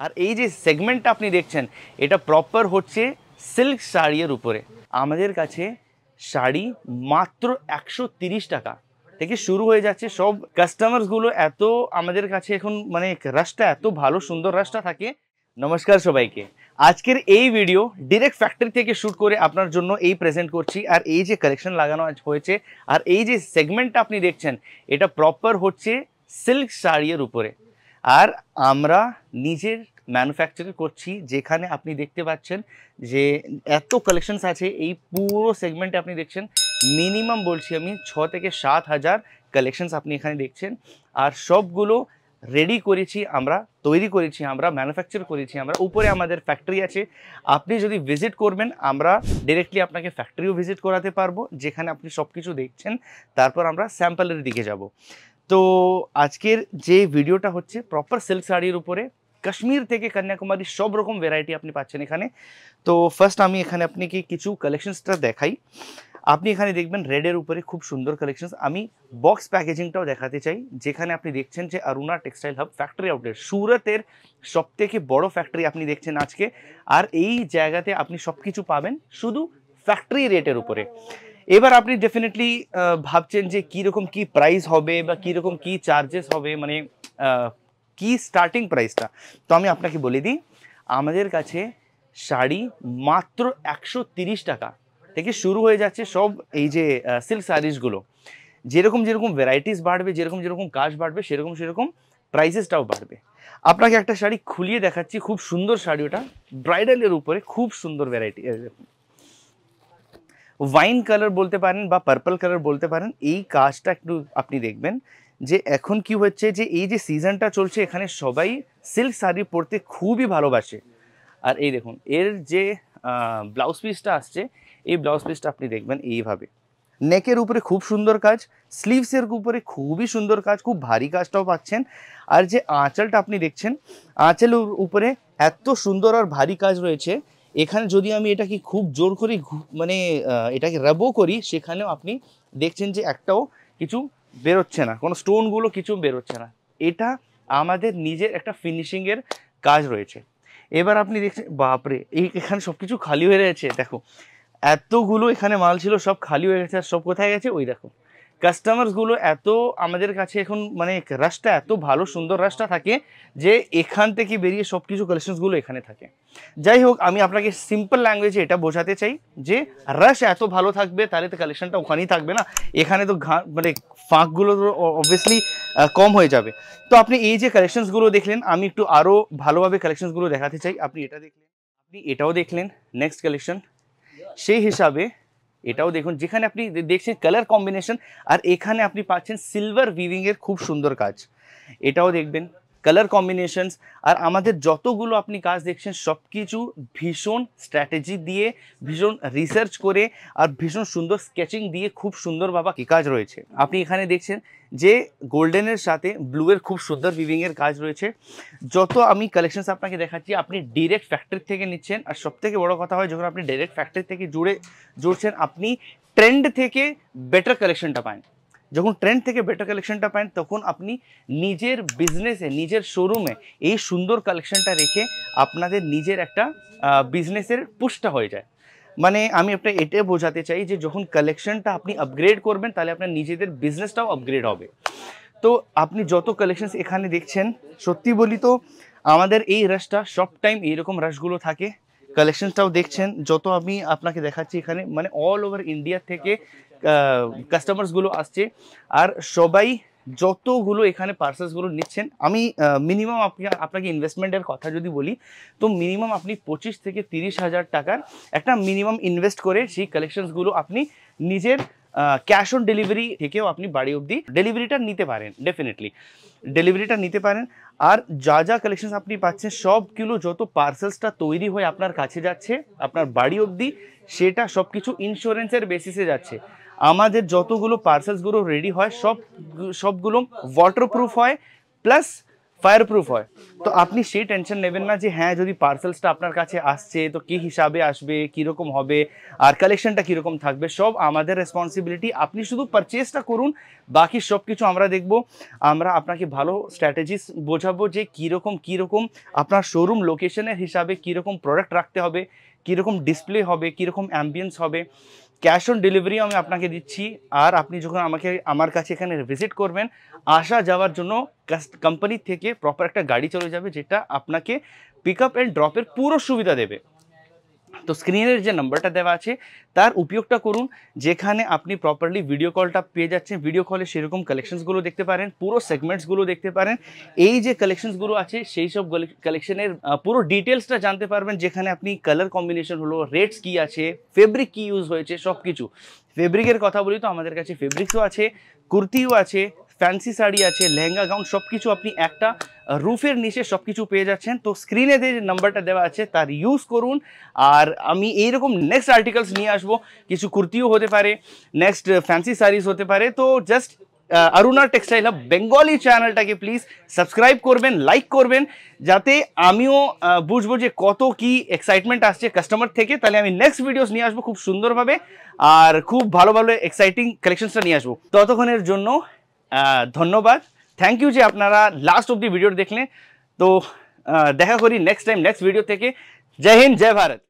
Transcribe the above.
আর এই যে সেগমেন্টটা আপনি দেখছেন এটা প্রপার হচ্ছে সিল্ক শাড়ির উপরে। আমাদের কাছে শাড়ি মাত্র 130 টাকা থেকে শুরু হয়ে যাচ্ছে। সব কাস্টমারসগুলো এত আমাদের কাছে এখন মানে রাশটা এত ভালো সুন্দর রাশটা থাকে। নমস্কার সবাইকে, আজকের এই ভিডিও ডিরেক্ট ফ্যাক্টরি থেকে শ্যুট করে আপনার জন্য এই প্রেজেন্ট করছি। আর এই যে কালেকশন লাগানো হয়েছে আর এই যে সেগমেন্টটা আপনি দেখছেন এটা প্রপার হচ্ছে সিল্ক শাড়ির উপরে। আর আমরা নিজের ম্যানুফ্যাকচার করছি, যেখানে আপনি দেখতে পাচ্ছেন যে এত কালেকশনস আছে। এই পুরো সেগমেন্টে আপনি দেখছেন মিনিমাম বলছি আমি 6 থেকে 7 হাজার কালেকশনস আপনি এখানে দেখছেন। আর সবগুলো রেডি করেছি আমরা, তৈরি করেছি আমরা, ম্যানুফ্যাকচার করেছি আমরা। উপরে আমাদের ফ্যাক্টরি আছে। আপনি যদি ভিজিট করবেন আমরা ডিরেক্টলি আপনাকে ফ্যাক্টরিও ভিজিট করাতে পারবো, যেখানে আপনি সব কিছু দেখছেন। তারপর আমরা স্যাম্পলের দিকে যাব। তো আজকের যে ভিডিওটা হচ্ছে প্রপার সিল্ক শাড়ির উপরে, কাশ্মীর থেকে কন্যাকুমারী সব রকম ভ্যারাইটি আপনি পাচ্ছেন এখানে। তো ফার্স্ট আমি এখানে আপনাকে কিছু কালেকশনসটা দেখাই। আপনি এখানে দেখবেন রেডের উপরে খুব সুন্দর কালেকশনস। আমি বক্স প্যাকেজিংটাও দেখাতে চাই, যেখানে আপনি দেখছেন যে Aruna textile hub factory outlet, সুরতের সবথেকে বড় ফ্যাক্টরি আপনি দেখছেন আজকে। আর এই জায়গাতে আপনি সব কিছু পাবেন শুধু ফ্যাক্টরি রেটের উপরে। এবার আপনি ডেফিনেটলি ভাবছেন যে কীরকম কি প্রাইস হবে বা কীরকম কি চার্জেস হবে, মানে কি স্টার্টিং প্রাইসটা। তো আমি আপনাকে বলে দিই, আমাদের কাছে শাড়ি মাত্র 130 টাকা থেকে শুরু হয়ে যাচ্ছে। সব এই যে সিল্ক শাড়িসগুলো যেরকম যেরকম ভ্যারাইটিস বাড়বে, যেরকম যেরকম কাজ বাড়বে, সেরকম সেরকম প্রাইসেসটাও বাড়বে। আপনাকে একটা শাড়ি খুলিয়ে দেখাচ্ছি, খুব সুন্দর শাড়ি, ওটা ব্রাইডালের উপরে খুব সুন্দর ভ্যারাইটি। ওয়াইন কালার বলতে পারেন বা পার্পল কালার বলতে পারেন। এই কাজটা একটু আপনি দেখবেন যে এখন কি হচ্ছে, যে এই যে সিজনটা চলছে এখানে সবাই সিল্ক শাড়ি পরতে খুবই ভালোবাসে। আর এই দেখুন এর যে ব্লাউজ পিসটা আসছে, এই ব্লাউজ পিসটা আপনি দেখবেন এইভাবে নেকের উপরে খুব সুন্দর কাজ, স্লিভসের উপরে খুবই সুন্দর কাজ, খুব ভারী কাজটাও পাচ্ছেন। আর যে আঁচলটা আপনি দেখছেন, আঁচলের উপরে এত সুন্দর আর ভারী কাজ রয়েছে। এখানে যদি আমি এটাকে খুব জোর করে মানে এটাকে রাবও করি, সেখানেও আপনি দেখছেন যে একটাও কিছু বেরোচ্ছে না, কোনো স্টোনগুলো কিছু বেরোচ্ছে না। এটা আমাদের নিজের একটা ফিনিশিংয়ের কাজ রয়েছে। এবার আপনি দেখছেন বাপরে, এখানে সব কিছু খালি হয়ে রয়েছে। দেখো এতগুলো এখানে মাল ছিল, সব খালি হয়ে গেছে। আর সব কোথায় গেছে ওই দেখো। কাস্টমার্সগুলো এত আমাদের কাছে এখন মানে রাশটা এত ভালো সুন্দর রাশটা থাকে যে এখান থেকে বেরিয়ে সব কিছু কালেকশনসগুলো এখানে থাকে। যাই হোক, আমি আপনাকে সিম্পল ল্যাঙ্গুয়েজে এটা বোঝাতে চাই যে রাশ এত ভালো থাকবে তাহলে তো কালেকশনটা ওখানেই থাকবে না, এখানে তো মানে ফাঁকগুলো তো অবভিয়াসলি কম হয়ে যাবে। তো আপনি এই যে কালেকশনসগুলো দেখলেন, আমি একটু আরও ভালোভাবে কালেকশনসগুলো দেখাতে চাই। আপনি এটা দেখলেন, আপনি এটাও দেখলেন, নেক্সট কালেকশন সেই হিসাবে এটাও দেখুন, যেখানে আপনি দেখছেন কালার কম্বিনেশন। আর এখানে আপনি পাচ্ছেন সিলভার উইভিং এর খুব সুন্দর কাজ। এটাও দেখবেন কালার কম্বিনেশনস। আর আমাদের যতগুলো আপনি কাজ দেখছেন সব কিছু ভীষণ স্ট্র্যাটেজি দিয়ে, ভীষণ রিসার্চ করে আর ভীষণ সুন্দর স্কেচিং দিয়ে খুব সুন্দর বাবা কি কাজ রয়েছে। আপনি এখানে দেখছেন যে গোল্ডেনের সাথে ব্লুয়ের খুব সুন্দর উইভিংয়ের কাজ রয়েছে। যত আমি কালেকশনস আপনাকে দেখাচ্ছি আপনি ডিরেক্ট ফ্যাক্টরি থেকে নিচ্ছেন। আর সবথেকে বড় কথা হয়, যখন আপনি ডাইরেক্ট ফ্যাক্টরি থেকে জুড়ছেন আপনি ট্রেন্ড থেকে বেটার কালেকশনটা পান। যখন ট্রেন্ড থেকে বেটার কালেকশনটা পান তখন আপনি নিজের বিজনেসে, নিজের শোরুমে এই সুন্দর কালেকশনটা রেখে আপনাদের নিজের একটা বিজনেসের পুশটা হয়ে যায়। মানে আমি আপনাকে এটা বোঝাতে চাই যে যখন কালেকশনটা আপনি আপগ্রেড করবেন তাহলে আপনার নিজেদের বিজনেসটাও আপগ্রেড হবে। তো আপনি যত কালেকশনস এখানে দেখছেন, সত্যি বলি তো আমাদের এই রাশটা সব টাইম এইরকম রাশগুলো থাকে। কালেকশনটাও দেখছেন যত আমি আপনাকে দেখাচ্ছি এখানে, মানে অল ওভার ইন্ডিয়া থেকে কাস্টমার্সগুলো আসছে। আর সবাই যতগুলো এখানে পার্সেলসগুলো নিচ্ছেন, আমি মিনিমাম আপনাকে ইনভেস্টমেন্টের কথা যদি বলি তো মিনিমাম আপনি 25 থেকে 30 হাজার টাকার একটা মিনিমাম ইনভেস্ট করে সেই কালেকশনসগুলো আপনি নিজের ক্যাশ অন ডেলিভারি থেকেও আপনি বাড়ি অবধি ডেলিভারিটা নিতে পারেন। ডেফিনেটলি ডেলিভারিটা নিতে পারেন। আর যা যা কালেকশনস আপনি পাচ্ছেন সবগুলো, যত পার্সেলসটা তৈরি হয়ে আপনার কাছে যাচ্ছে আপনার বাড়ি অবধি, সেটা সব কিছু ইন্স্যুরেন্সের বেসিসে যাচ্ছে। আমাদের যতগুলো পার্সেলসগুলো রেডি হয় সবগুলো ওয়াটারপ্রুফ হয়, প্লাস ফায়ার প্রুফ হয়। তো আপনি সেই টেনশন নেবেন না যে হ্যাঁ যদি পার্সেলসটা আপনার কাছে আসছে তো কি হিসাবে আসবে, কীরকম হবে আর কালেকশনটা কীরকম থাকবে, সব আমাদের রেসপন্সিবিলিটি। আপনি শুধু পারচেসটা করুন, বাকি সব কিছু আমরা দেখব। আমরা আপনাকে ভালো স্ট্র্যাটেজিস বোঝাবো যে কীরকম আপনার শোরুম লোকেশনের হিসাবে কীরকম প্রোডাক্ট রাখতে হবে, কীরকম ডিসপ্লে হবে, কীরকম অ্যাম্বিয়েন্স হবে। ক্যাশ অন ডেলিভারিও আমি আপনাকে দিচ্ছি। আর আপনি যখন আমার কাছে এখানে ভিজিট করবেন, আসা যাওয়ার জন্য কোম্পানি থেকে প্রপার একটা গাড়ি চলে যাবে যেটা আপনাকে পিক আপ অ্যান্ড ড্রপের পুরো সুবিধা দেবে। তো স্ক্রিনের যে নাম্বারটা দেওয়া আছে তার উপয়োগটা করুন, যেখানে আপনি প্রপারলি ভিডিও কলটা পেয়ে যাচ্ছেন। ভিডিও কলে সেরকম কালেকশনসগুলো দেখতে পারেন, পুরো সেগমেন্টসগুলো দেখতে পারেন। এই যে কালেকশনসগুলো আছে সেই সব কালেকশনের পুরো ডিটেলসটা জানতে পারবেন, যেখানে আপনি কালার কম্বিনেশন হলো, রেটস কি আছে, ফেব্রিক কি ইউজ হয়েছে, সব কিছু। ফেব্রিকের কথা বলি তো আমাদের কাছে ফেব্রিক্সও আছে, কুর্তিও আছে, ফ্যান্সি শাড়ি আছে, লেহেঙ্গা গাউন, সব কিছু আপনি একটা রুফের নিচে সব কিছু পেয়ে যাচ্ছেন। তো স্ক্রিনে যে নাম্বারটা দেওয়া আছে তার ইউজ করুন। আর আমি এইরকম নেক্সট আর্টিকেলস নিয়ে আসবো, কিছু কুর্তিও হতে পারে, নেক্সট ফ্যান্সি শাড়িজ হতে পারে। তো just Aruna textile hub Bengali চ্যানেলটাকে প্লিজ সাবস্ক্রাইব করবেন, লাইক করবেন, যাতে আমিও বুঝবো যে কত কি এক্সাইটমেন্ট আসছে কাস্টমার থেকে। তাহলে আমি নেক্সট ভিডিওস নিয়ে আসবো খুব সুন্দরভাবে আর খুব ভালো ভালো এক্সাইটিং কালেকশনসটা নিয়ে আসবো। ততক্ষণের জন্য ধন্যবাদ, থ্যাংক ইউ যে আপনারা লাস্ট অব্দি ভিডিও দেখলেন। তো দেখা করি নেক্সট টাইম নেক্সট ভিডিও থেকে। জয় হিন্দ, জয় ভারত।